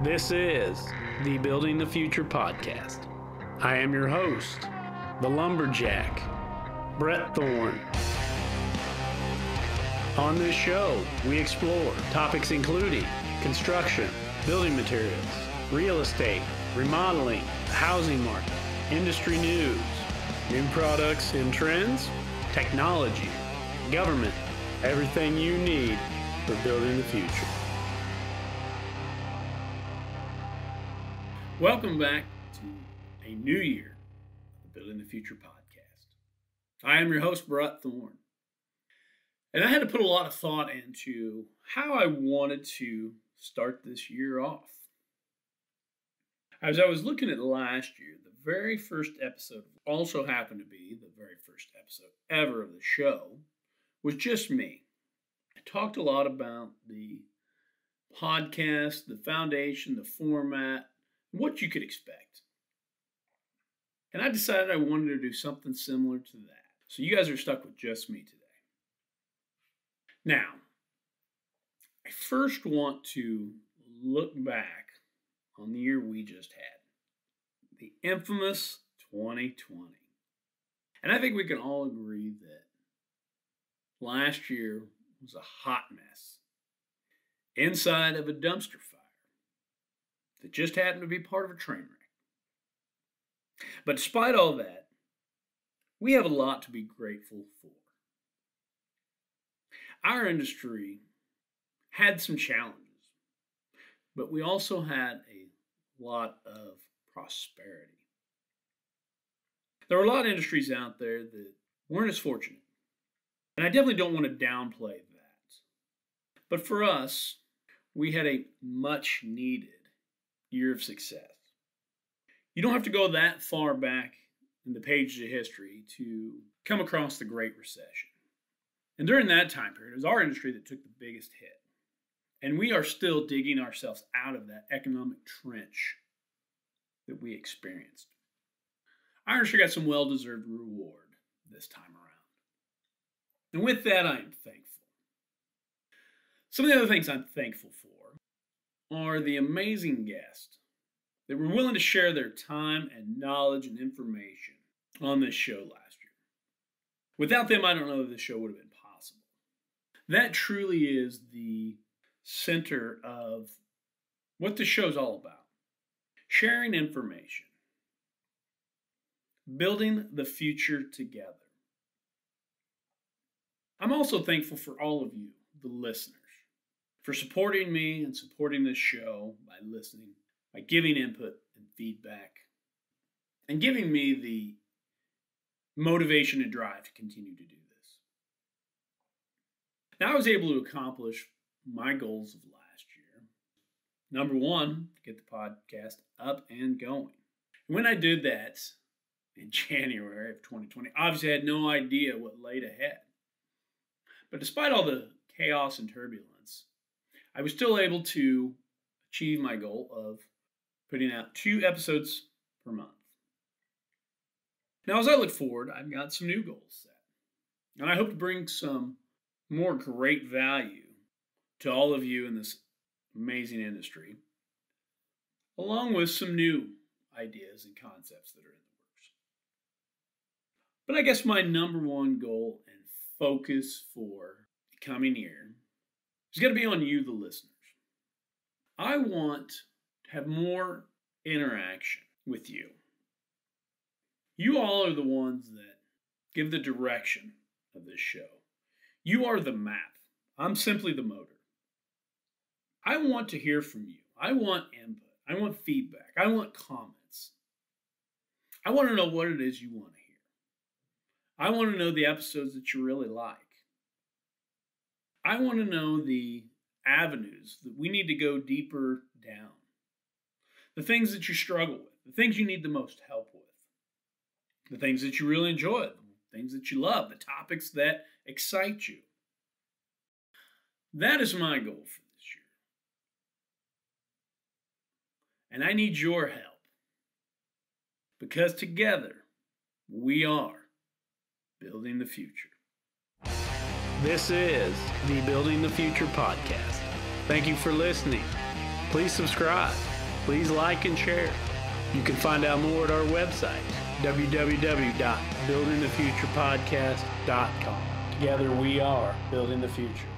This is the Building the Future podcast. I am your host, the Lumberjack, Brett Thorne. On this show, we explore topics including construction, building materials, real estate, remodeling, the housing market, industry news, new products and trends, technology, government, everything you need for building the future. Welcome back to a new year of the Building the Future podcast. I am your host, Brett Thorne. And I had to put a lot of thought into how I wanted to start this year off. As I was looking at last year, the very first episode also happened to be the very first episode ever of the show was just me. I talked a lot about the podcast, the foundation, the format, what you could expect. And I decided I wanted to do something similar to that. So you guys are stuck with just me today. Now, I first want to look back on the year we just had. The infamous 2020. And I think we can all agree that last year was a hot mess inside of a dumpster fire that just happened to be part of a train wreck. But despite all that, we have a lot to be grateful for. Our industry had some challenges, but we also had a lot of prosperity. There were a lot of industries out there that weren't as fortunate, and I definitely don't want to downplay that. But for us, we had a much needed year of success. You don't have to go that far back in the pages of history to come across the Great Recession. And during that time period, it was our industry that took the biggest hit. And we are still digging ourselves out of that economic trench that we experienced. Our industry got some well-deserved reward this time around. And with that, I am thankful. Some of the other things I'm thankful for are the amazing guests that were willing to share their time and knowledge and information on this show last year. Without them, I don't know if this show would have been possible. That truly is the center of what the show's all about. Sharing information. Building the future together. I'm also thankful for all of you, the listeners, for supporting me and supporting this show by listening, by giving input and feedback, and giving me the motivation and drive to continue to do this. Now, I was able to accomplish my goals of last year. Number one, get the podcast up and going. And when I did that in January of 2020, obviously I had no idea what laid ahead. But despite all the chaos and turbulence, I was still able to achieve my goal of putting out 2 episodes per month. Now, as I look forward, I've got some new goals set. And I hope to bring some more great value to all of you in this amazing industry, along with some new ideas and concepts that are in the works. But I guess my number one goal and focus for the coming year is going to be on you, the listeners. I want to have more interaction with you. You all are the ones that give the direction of this show. You are the map. I'm simply the motor. I want to hear from you. I want input. I want feedback. I want comments. I want to know what it is you want to hear. I want to know the episodes that you really like. I want to know the avenues that we need to go deeper down. The things that you struggle with. The things you need the most help with. The things that you really enjoy. The things that you love. The topics that excite you. That is my goal for this year. And I need your help. Because together, we are building the future. This is the Building the Future podcast. Thank you for listening. Please subscribe. Please like and share. You can find out more at our website, www.buildingthefuturepodcast.com. Together we are building the future.